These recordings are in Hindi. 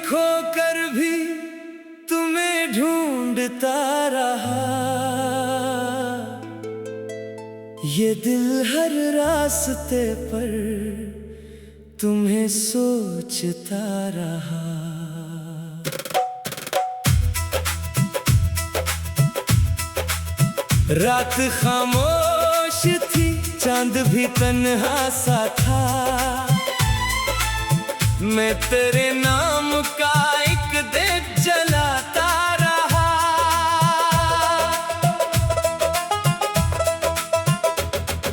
खोकर भी तुम्हें ढूंढता रहा, ये दिल हर रास्ते पर तुम्हें सोचता रहा। रात खामोश थी, चांद भी तन्हा सा था, मैं तेरे नाम का एक दीप जलाता रहा।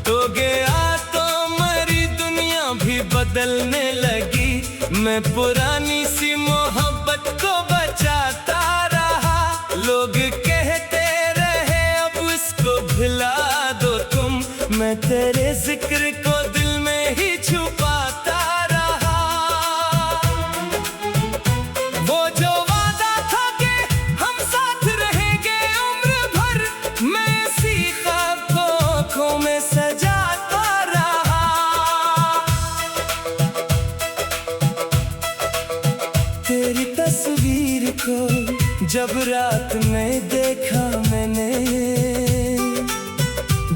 तो गया तो मेरी दुनिया भी बदलने लगी, मैं पुरानी सी मोहब्बत को बचाता रहा। लोग कहते रहे अब इसको भुला दो तुम, मैं तेरे जिक्र को दिल में ही छुपाता रहा। वो जो वादा था कि हम साथ रहेंगे उम्र भर, मैं इसी ख्वाब को आँखों में सजाता रहा। तेरी तस्वीर को जब रात में देखा मैंने,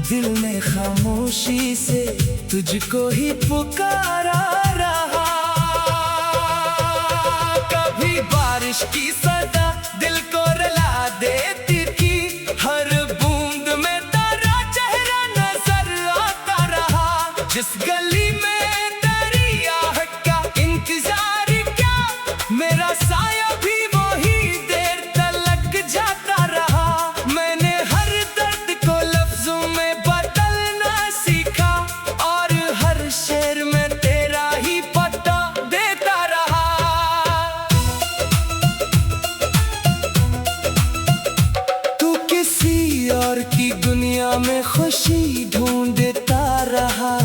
दिल ने खामोशी से तुझको ही पुकारा रहा। कभी बारिश की सदा दिल को रुला देती थी, हर बूंद में तेरा चेहरा नजर आता रहा। जिस गली में तेरी आहट का इंतजार क्या, मेरा साया भी वही देर तक जाता रहा। मैंने हर दर्द को लफ्जों में बदलना सीखा, और हर शेर में तेरा ही पता देता रहा। तू किसी और की दुनिया में खुशी ढूंढता रहा,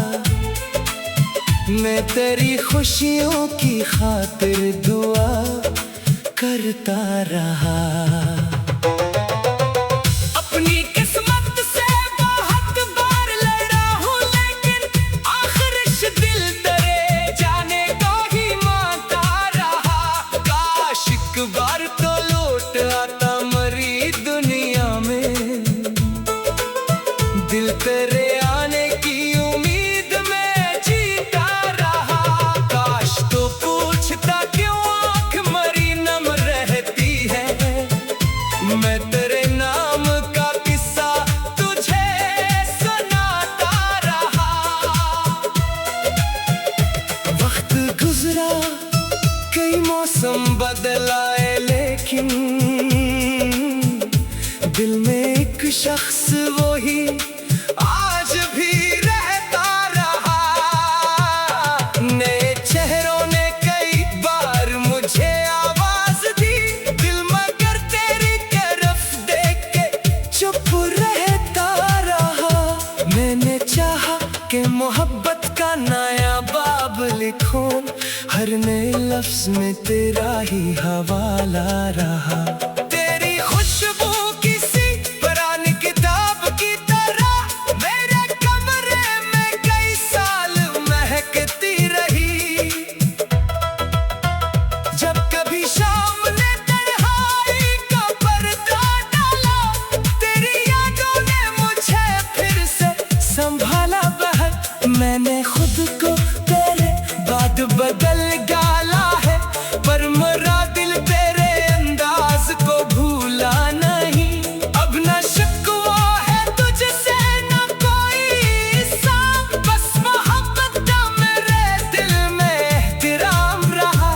मैं तेरी खुशियों की खातिर दुआ करता रहा। अपनी किस्मत से बहुत बार लड़ा हूँ, लेकिन आखिर इस दिल तेरे जाने को ही मानता रहा। काश एक बार तो लौट आता मरी दुनिया में, दिल तेरे आने की उम्मीद में जीता रहा। काश तो पूछता क्यों आँख मरी नम रहती है, मैं तेरे नाम का किस्सा तुझे सुनाता रहा। वक्त गुजरा, कई मौसम बदलाए, लेकिन दिल में एक शख्स वही आज भी रहता रहा। नए चेहरों ने कई बार मुझे आवाज दी, दिल मगर तेरी तरफ देख के चुप रहता रहा। मैंने चाहा कि मोहब्बत का नया बाब लिखूं, हर नए लफ्ज में तेरा ही हवाला रहा। तेरी खुशबू किसी पुरानी किताब की तरह मेरे कमरे में कई साल महकती रही। जब कभी शाम ने तन्हाई का पर्दा डाला, तेरी यादों ने मुझे फिर से संभाला बहर। मैंने खुद को तेरे बाद बदल डाला है, पर मेरा दिल तेरे अंदाज को भूला नहीं। अब न शिकवा है तुझसे न कोई हिस्सा, बस मोहब्बत का मेरे दिल में एहतराम रहा।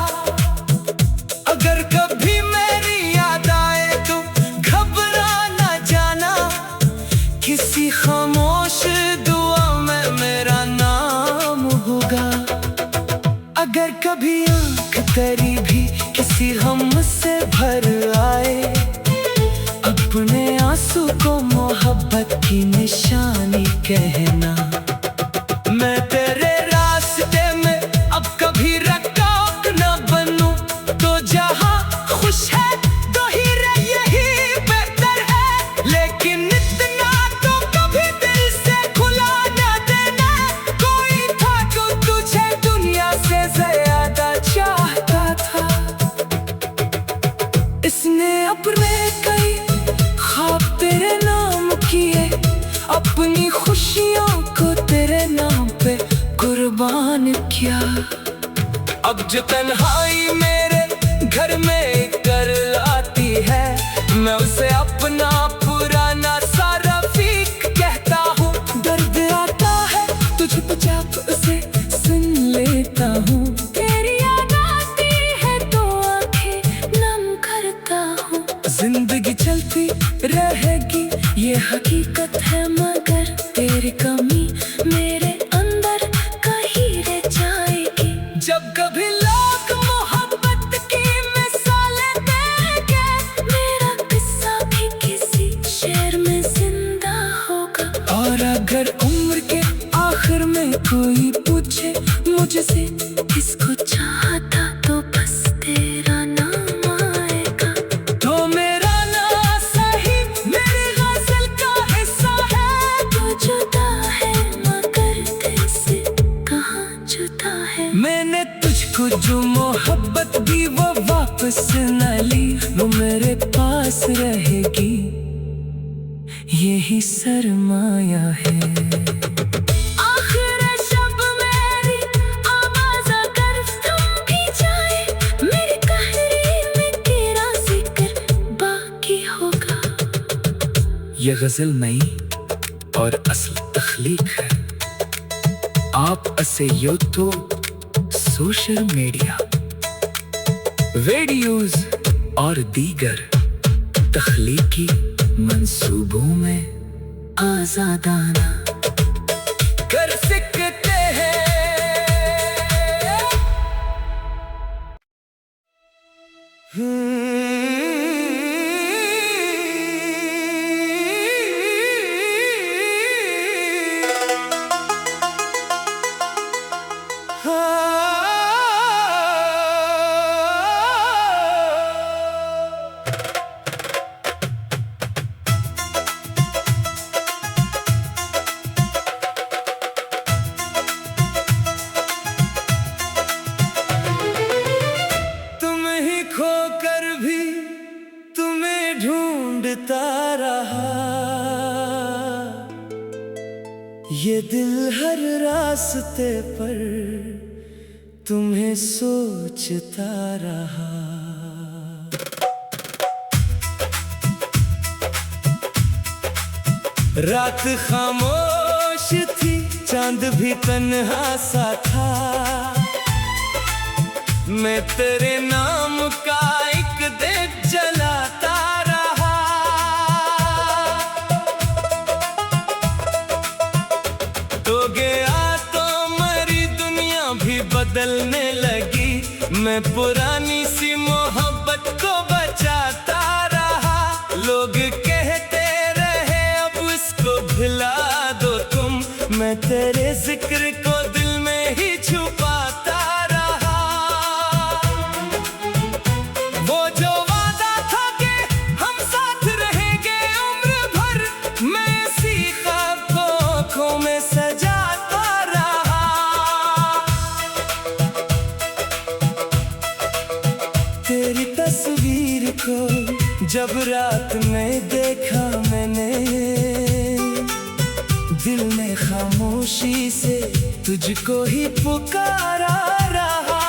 अगर कभी मेरी याद आए तो घबरा न जाना, किसी खामोश दुआ में मेरा नाम होगा। अगर कभी आँख तेरी भी किसी कि हमसे भर आए। अपने आंसू को मोहब्बत की निशानी कहना। मैं तेरे रास्ते में अब कभी रकाब न बनूं, तो जहां खुश है तो ही रह यही बेहतर है। लेकिन इतना तो कभी दिल से खुला न देना, कोई था जो तुझे दुनिया से ज्यादा चाहता था। इसने अपने कई ख्वाब तेरे नाम किए, अपनी खुशियों को तेरे नाम पे कुर्बान किया। अब जो तन्हाई मेरे घर में कर आती है, मैं उसे अपना पुराना सा रफीक कहता हूँ। दर्द आता है तुझे तो जब उसे सुन लेता हूँ, तेरी याद आती है तो आंखें नम करता हूँ। जिंदगी चलती रहेगी ये हकीकत है, मगर तेरी कमी मेरे अंदर कहीं रह जाएगी। जब कभी लोग मोहब्बत की मिसालें देंगे, मेरा किस्सा भी किसी शेर में जिंदा होगा। और अगर उम्र के आखिर में कोई पूछे मुझसे किसको चाहता, तो बस तेरा नाम आएगा। तो मेरा ना सही मेरी गज़ल का हिस्सा है, तो जुदा है मगर दिल से कहाँ जुदा है। मैंने तुझको जो मोहब्बत दी वो वापस न ली, वो मेरे पास रहेगी यही सरमाया है। आखिर शब मेरी आवाज़ अगर थम भी जाए, मेरी तहरीर तेरा जिक्र बाकी होगा। ये गज़ल नई और असल तख्लीक है। आप इसे यूट्यूब, सोशल मीडिया, वीडियोज़ और दीगर तख्लीकी मंसूबों में आज़ादाना कर सकते हैं। खोकर भी तुम्हें ढूंढता रहा, ये दिल हर रास्ते पर तुम्हें सोचता रहा। रात खामोश थी, चांद भी तन्हा सा था, मैं तेरे नाम का एक देख जलाता रहा। तो गया तो मेरी दुनिया भी बदलने लगी, मैं पुरानी सी मोहब्बत को बचाता रहा। लोग कहते रहे अब इसको भुला दो तुम, मैं तेरे जिक्र को दिल में ही छुपाता रहा। वो जो वादा था कि हम साथ रहेंगे उम्र भर, मैं इसी ख्वाब को आँखों में सजाता रहा। तेरी तस्वीर को जब रात में देखा मैंने, दिल ने खामोशी से तुझको ही पुकारा रहा।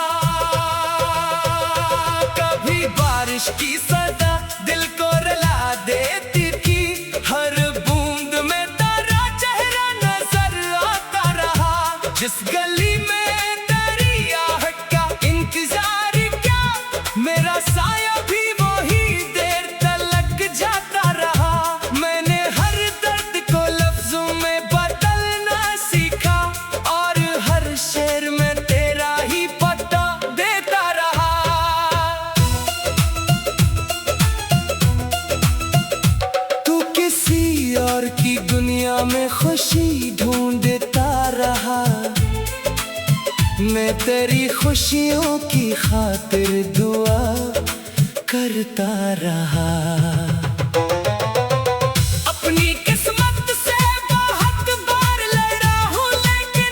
कभी बारिश की सदा दिल को रुला देती थी, हर बूंद में तेरा चेहरा नजर आता रहा। जिस गली में तेरी आहट का इंतजार क्या, मेरा साया भी वही देर तक जाता रहा। मैंने हर दर्द को लफ्जों में बदलना सीखा, और हर शेर में तेरा ही पता देता रहा। तेरी खुशियों की खातिर दुआ करता रहा। अपनी किस्मत से बहुत बार लड़ा हूँ, लेकिन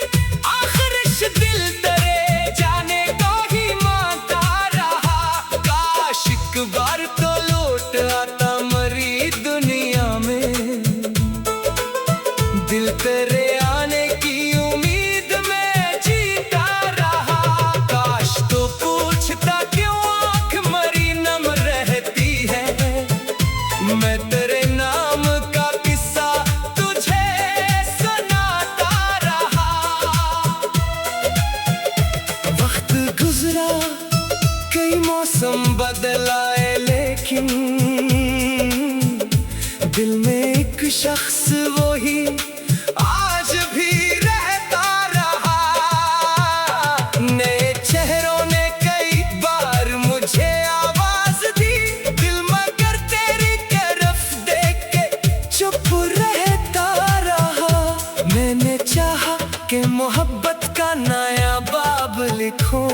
आखिर इस दिल तेरे जाने को ही मानता रहा। काश एक बार तो लौट आता मरी दुनिया में, दिल तेरे आने की उम्मीद में जीता रहा। काश तो पूछता क्यों आँख मरी नम रहती है, मैं तेरे नाम का किस्सा तुझे सुनाता रहा। वक्त गुजरा, कई मौसम बदलाए, लेकिन दिल में एक शख्स वही आज भी रहता रहा। नए चेहरों ने कई बार मुझे आवाज दी, दिल मगर तेरी तरफ देख के चुप रहता रहा। मैंने चाहा कि मोहब्बत का नया बाब लिखूं,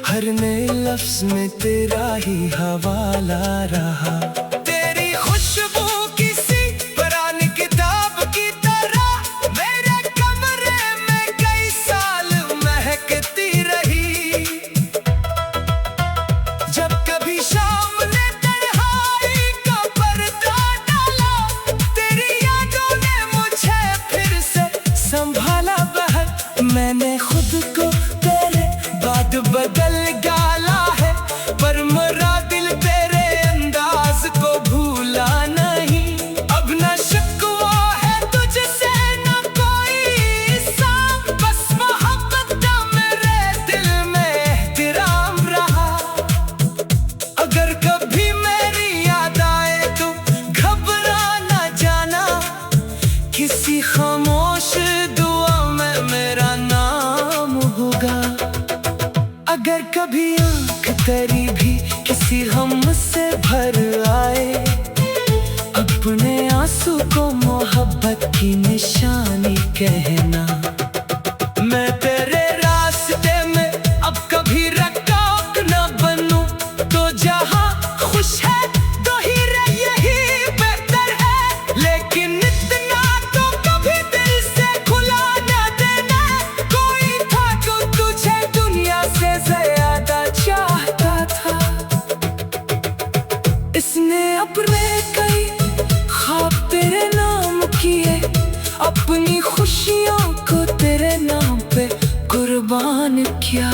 हर नए लफ्ज में तेरा ही हवाला रहा। तेरी खुशबू किसी पुरानी किताब की तरह मेरे कमरे में कई साल महकती रही। जब कभी शाम ने तन्हाई का पर्दा डाला, तेरी यादों ने मुझे फिर से संभाला बहर। मैंने खुद को तेरे बाद बदल डाला है, पर मेरा दिल तेरे अंदाज को भूला नहीं। अब न शिकवा है तुझसे न कोई हिसाब, बस मोहब्बत का मेरे दिल में एहतराम रहा। अगर कभी मेरी याद आए तो घबरा न जाना, किसी खामोश दुआ में मेरा नाम होगा। अगर कभी आँख तेरी भी किसी गम से भर आए, अपने आंसू को मोहब्बत की निशानी कहना। मैं तेरे रास्ते में अब कभी रकाब न बनूं, तो जहाँ खुश है तो ही रह यही बेहतर है। लेकिन इतना तो कभी दिल से खुला न देना, कोई था जो तुझे दुनिया से ज्यादा चाहता था। इसने अपने कई ख्वाब तेरे नाम किए, अपनी खुशियों को तेरे नाम पे कुर्बान किया।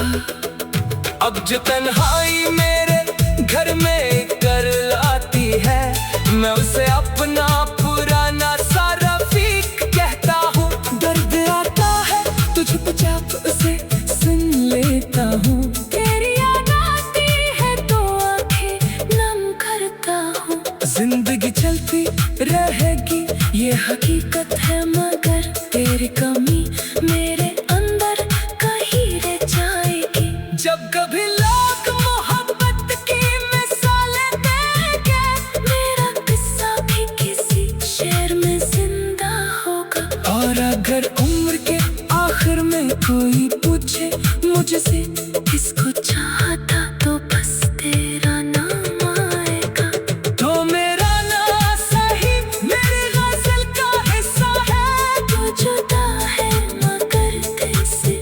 अब जो तन्हाई मेरे घर में कर आती है, मैं उसे अपना पुराना सा रफीक कहता हूँ। दर्द आता है तो चुपचाप उसे सुन लेता हूँ, तेरी याद आती है तो आंखें नम करता हूँ। जिंदगी चलती रहेगी ये हकीकत है, मगर तेरी कमी मेरे अंदर कहीं रह जाएगी। जब कभी लोग मोहब्बत की मिसालें देंगे, मेरा किस्सा भी किसी शेर में जिंदा होगा। और अगर उम्र के आखिर में कोई पूछे मुझसे किसको चाहता, तो बस तेरा नाम आएगा। तो मेरा ना सही मेरी गज़ल का हिस्सा है, तो जुदा है मगर दिल से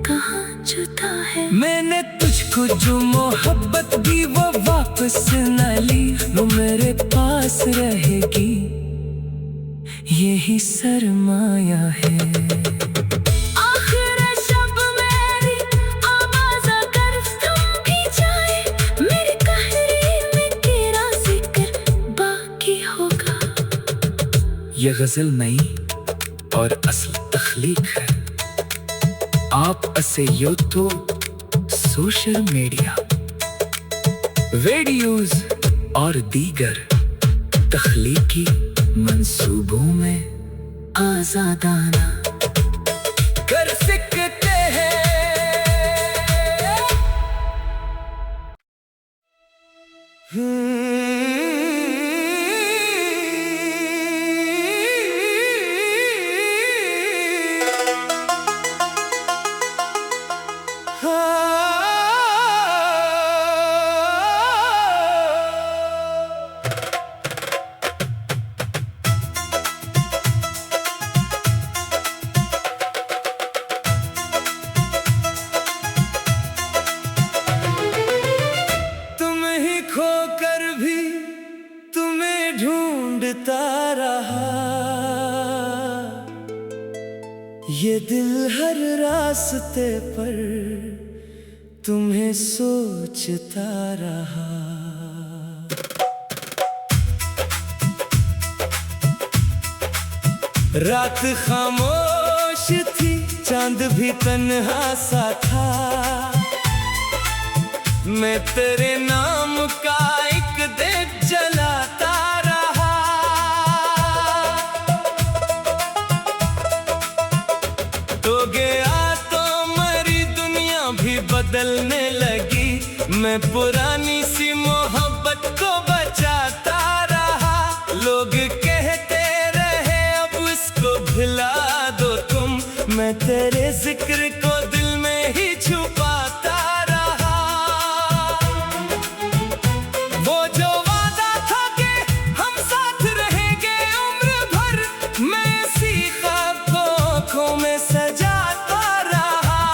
कहाँ जुदा है। मैंने तुझको जो मोहब्बत दी वो वापस न ली, वो मेरे पास रहेगी, यही सरमाया है। आखिर शब मेरी आवाज़ अगर थम भी जाए, मेरी कहानी में तेरा जिक्र बाकी होगा। ये गज़ल नई और असल तख्लीक है। आप असे यूट्यूब, सोशल मीडिया, वीडियोस और दीगर तख्लीकी मंसूबों में आज़ादाना कर सकते हैं। Ah ये दिल हर रास्ते पर तुम्हें सोचता रहा। रात खामोश थी, चांद भी तन्हा सा था। मैं तेरे नाम का एक देख जलाता रहा। तो गया तो मेरी दुनिया भी बदलने लगी। मैं पुरानी सी मोहब्बत को बचाता रहा। लोग कहते रहे अब इसको भुला दो तुम, मैं तेरे जिक्र को दिल में ही छुपाता रहा। वो जो वादा था कि हम साथ रहेंगे उम्र भर, मैं इसी ख्वाब को आँखों में सजाता रहा।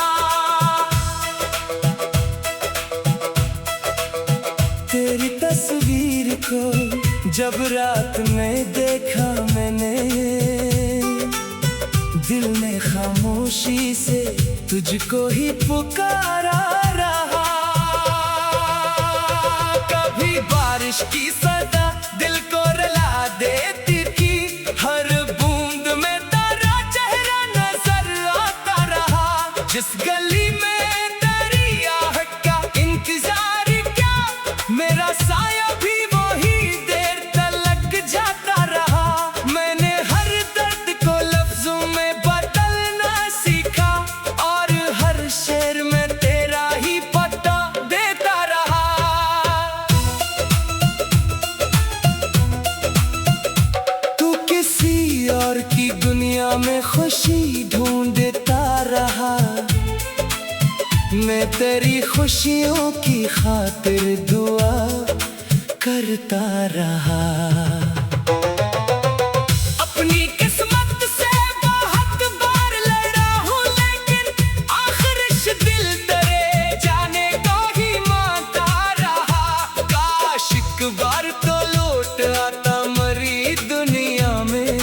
तेरी तस्वीर को जब रात में देखा मैंने, दिल में खामोशी से तुझको ही पुकारा रहा। कभी बारिश की सदा दिल को रुला देती थी, हर बूंद में तेरा चेहरा नजर आता रहा। जिस गली में तेरी आहट का इंतजार क्या, मेरा साया भी वही देर तलक जाता रहा। मैंने हर दर्द को लफ्जों में बदलना सीखा, और हर शेर में तेरा ही पता देता रहा। तू किसी और की दुनिया में खुशी ढूंढता रहा, मैं तेरी खुशियों की खातिर दुआ करता रहा। अपनी किस्मत से बहुत बार लड़ा हूँ, लेकिन आखिर इस दिल तेरे जाने को ही मानता रहा। काश एक बार तो लौट आता मरी दुनिया में,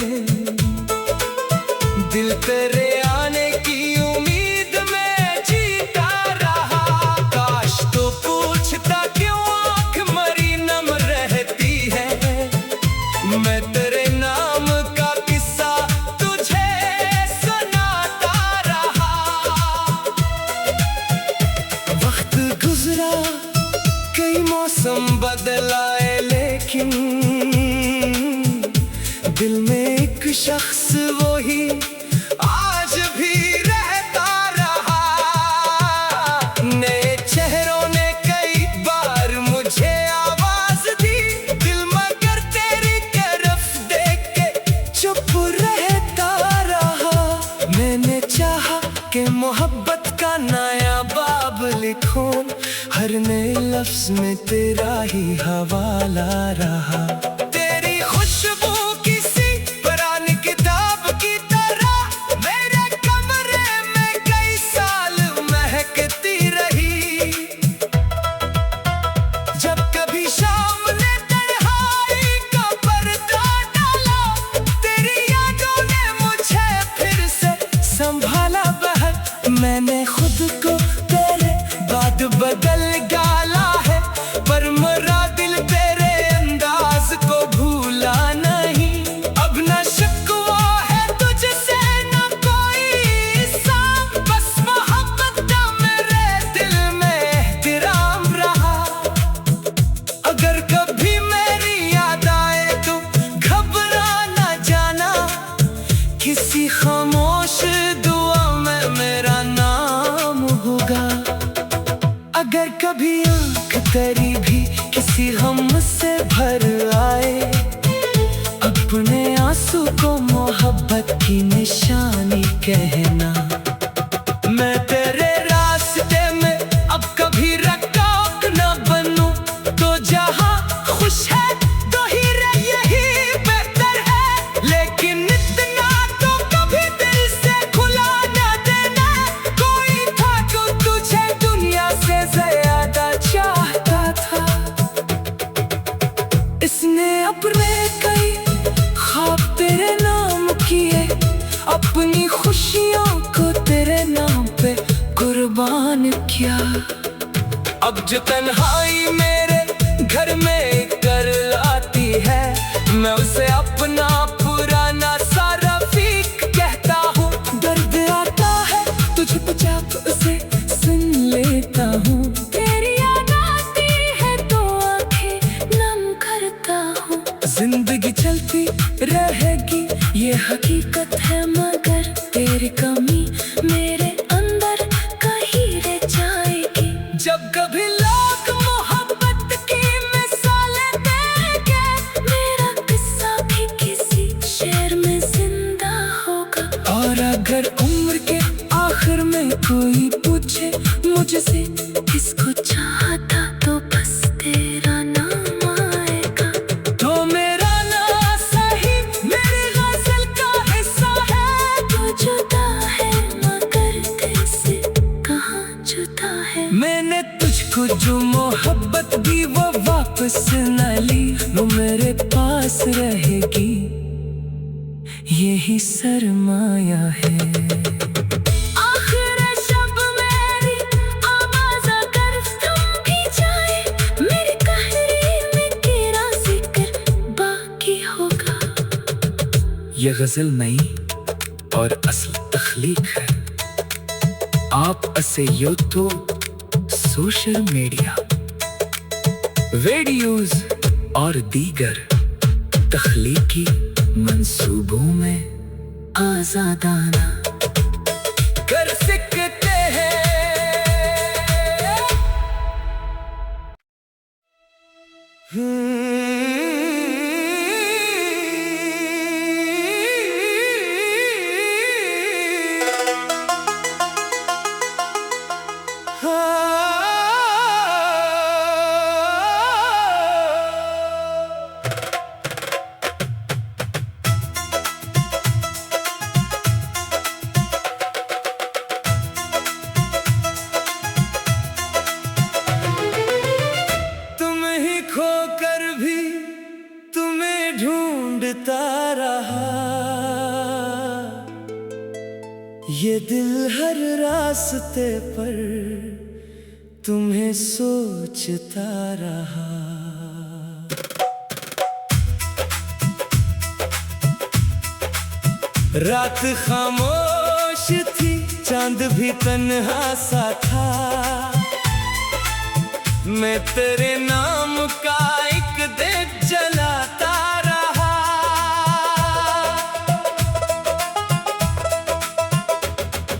दिल तेरे आने की उम्मीद में जीता रहा। काश तो पूछता क्यों आँख मरी नम रहती है, मैं तेरे नाम का किस्सा तुझे सुनाता रहा। वक्त गुजरा, कई मौसम बदलाए, लेकिन दिल में एक शख्स वही आज भी रहता रहा। नए चेहरों ने कई बार मुझे आवाज दी, दिल मगर तेरी तरफ देख के चुप रहता रहा। मैंने चाहा कि मोहब्बत का नया बाब लिखूं, हर नए लफ्ज में तेरा ही हवाला रहा। तेरी खुशबू किसी पुरानी किताब की तरह मेरे कमरे में कई साल महकती रही। जब कभी शाम ने तन्हाई का पर्दा डाला, तेरी यादों ने मुझे फिर से संभाला बहर। मैंने खुद को तेरे बाद बदल डाला है, पर मेरा दिल तेरे अंदाज को भूला नहीं। अब न शिकवा है तुझसे न कोई साम, बस मोहब्बत का मेरे दिल में एहतराम रहा। अगर कभी मेरी याद आए तो घबरा न जाना, किसी खामोश दुआ में मेरा नाम होगा। अगर कभी आँख तेरी भी किसी गम से भर आए, अपने आंसू को मोहब्बत की निशानी कहना। मैं तेरे रास्ते में अब कभी रकाब न बनूं, तो जहाँ खुश है तो ही रहे यही बेहतर है। लेकिन इतना तो कभी दिल से खुला न देना, कोई था जो तुझे दुनिया से ज्यादा चाहता था। इसने अपने कई ख्वाब तेरे नाम किए, अपनी खुशियों किया। अब जो तन्हाई मेरे घर में कर लाती है, मैं उसे अपना पुराना सा रफीक कहता हूँ। दर्द आता है तुझे तो जाकर उसे सुन लेता हूँ। तेरी याद आती है तो आंखें नम करता हूँ। जिंदगी चलती रहेगी ये हकीकत है, मगर तेरी कमी मेरे अंदर कहीं रह जाएगी। जब कभी लोग मोहब्बत की मिसालें देंगे, मेरा किस्सा भी किसी शेर में जिंदा होगा। और अगर उम्र के आखिर में कोई पूछे मुझसे किसको चाहता, तो बस तेरा नाम आएगा। तो मेरा ना सही मेरी गज़ल का हिस्सा है। तो जुदा है मगर दिल से कहाँ जुदा है। मैंने तुझको जो मोहब्बत दी वो वापस न ली, वो मेरे पास रहेगी, यही सरमाया है। आखिर शब मेरी आवाज़ अगर थम भी जाए, मेरी कहानी में तेरा जिक्र बाकी होगा। ये गजल नई और असल तख्लीक है। आप असे यूट्यूब, सोशल मीडिया, वीडियोस और दीगर तख्लीकी मंसूबों में आजादाना कर सकते हैं। खोकर भी तुम्हें ढूंढता रहा, ये दिल हर रास्ते पर तुम्हें सोचता रहा। रात खामोश थी, चांद भी तन्हा सा था, मैं तेरे नाम का एक देख जलाता रहा।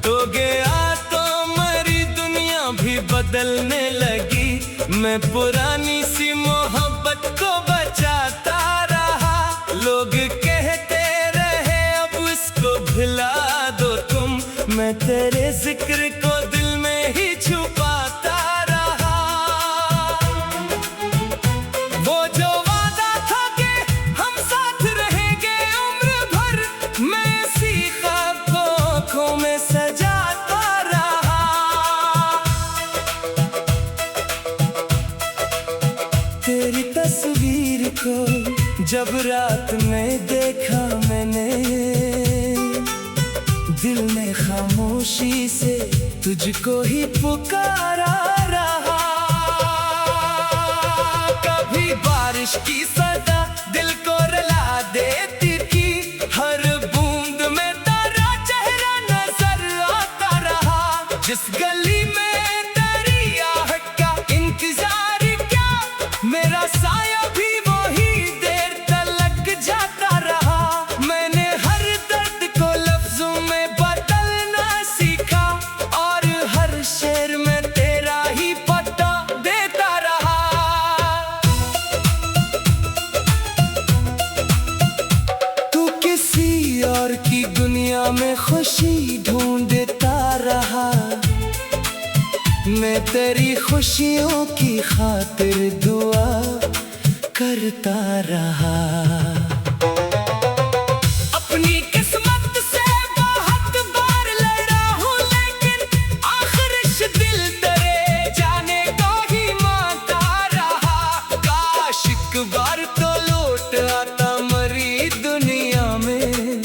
तो गया तो मेरी दुनिया भी बदलने लगी, मैं पुरानी सी मोहब्बत को बचाता रहा। लोग कहते रहे अब इसको भुला दो तुम, मैं तेरे जिक्र को दिल में ही छुपाता रहा। वो जो वादा था कि हम साथ रहेंगे उम्र भर, मैं इसी ख्वाब को आँखों में सजाता रहा। तेरी तस्वीर को जब रात में देखा मैंने, दिल में खामोशी से तुझको ही पुकारा रहा। कभी बारिश की सदा दिल को रुला देती थी, हर बूंद में तेरा चेहरा नजर आता रहा। जिस गली में तेरी आहट का इंतजार क्या, मेरा साया भी वही देर तक जाता रहा। मैंने हर दर्द को लफ्जों में बदलना सीखा, और हर शेर में तेरा ही पता देता रहा। तू किसी और की दुनिया में खुशी ढूंढता रहा, मैं तेरी खुशियों की खातिर दुआ करता रहा। अपनी किस्मत से बहुत बार लड़ा हूँ, लेकिन आखिर इस दिल तेरे जाने को ही मांगता रहा। काश एक बार तो लौट आता मरी दुनिया में,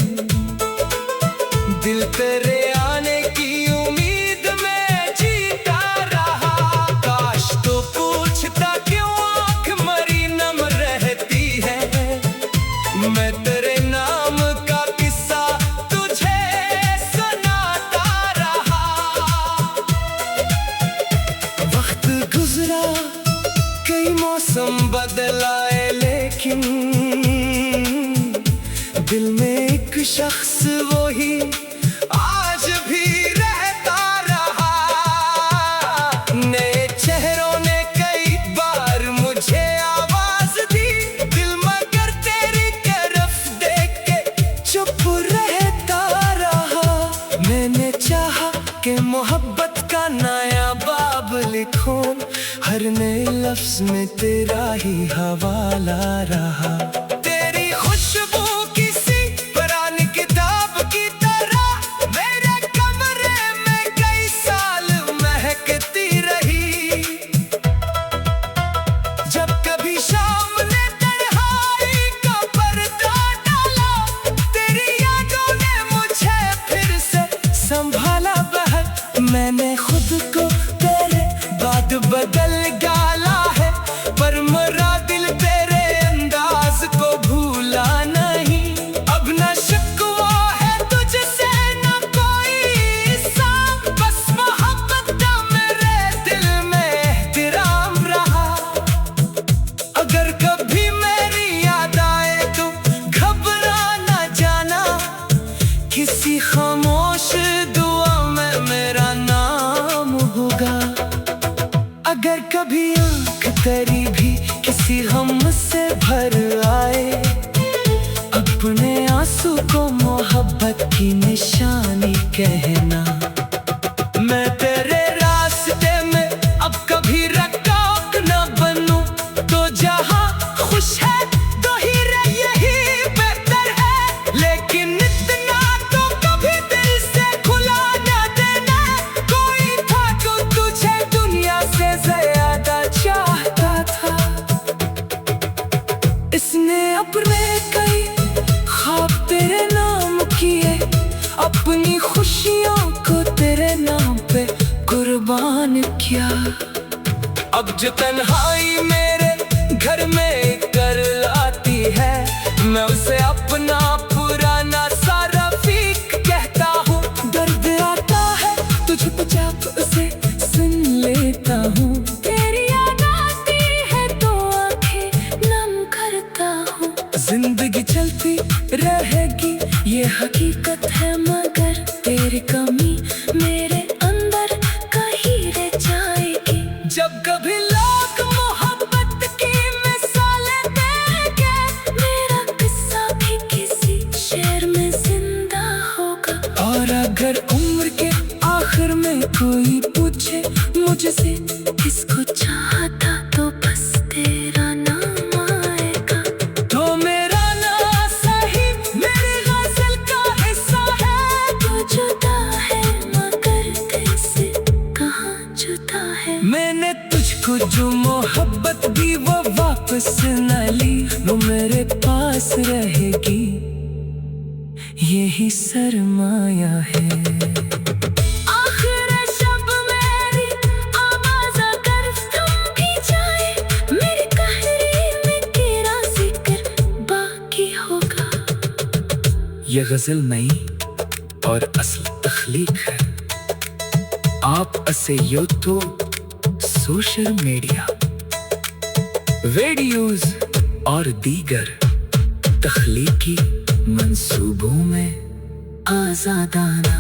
दिल तेरे आने की उम्मीद में जीता रहा। मौसम बदलाए लेकिन दिल में एक शख्स वही आज भी रहता रहा। नए चेहरों ने कई बार मुझे आवाज दी, दिल मगर तेरी तरफ देख के चुप रहता रहा। मैंने चाहा कि मोहब्बत का नया बाब लिखूं, हर नए लफ्ज में तेरा ही हवाला रहा। तेरी खुशबू किसी पुरानी किताब की तरह मेरे कमरे में कई साल महकती रही। जब कभी शाम ने तन्हाई का पर्दा डाला, तेरी यादों ने मुझे फिर से संभाला बहर। मैंने खुद को तेरे बाद बदल डाला है, पर मेरा दिल तेरे अंदाज को भूला नहीं। अब न शिकवा है तुझसे न कोई साम, बस मोहब्बत का मेरे दिल में एहतराम रहा। अगर कभी मेरी याद आए तो घबरा न जाना, किसी खामोश दुआ में मेरा नाम होगा। अगर कभी आँख तेरी भी किसी गम से भर आए, अपने आंसू को मोहब्बत की निशानी कहना। मैं तेरे रास्ते में अब कभी रकाब न बनूं, तो जहाँ खुश है तो ही रह यही बेहतर है। लेकिन इतना तो कभी दिल से खुला न देना, कोई था जो तुझे दुनिया से ज्यादा चाहता था। इसने अपने कई ख्वाब तेरे नाम किए, अपनी खुशियों को तेरे नाम पे कुर्बान किया। अब जो तन्हाई मेरे घर में कर लाती है, मैं उसे अपना पुराना सा रफीक कहता हूँ। दर्द आता है तो चुपचाप उसे सुन लेता हूँ, तेरी याद आती है तो आंखें नम करता हूँ। जिंदगी चलती रहेगी ये हकीकत है, मगर तेरी कमी मेरे अंदर कहीं रह जाएगी। जब कभी लोग मोहब्बत की मिसालें देंगे, मेरा किस्सा भी किसी शेर में जिंदा होगा। और अगर उम्र के आखिर में कोई पूछे मुझसे किसको चाहता, तो बस तेरा नाम आएगा। तो मेरा नाम सही मेरी गज़ल का हिस्सा है, तो जुदा है मगर दिल से कहाँ जुदा है। मैंने तुझको जो मोहब्बत दी वो वापस न ली, वो मेरे पास रहेगी, यही सरमाया है। आखिर शब मेरी आवाज़ अगर थम भी जाए, मेरी कहानी में तेरा जिक्र बाकी होगा। ये गजल नई और असल तख्लीक है। आप असे यूट्यूब, सोशल मीडिया, वीडियोस और दीगर तख्लीकी मंसूबों में आज़ादाना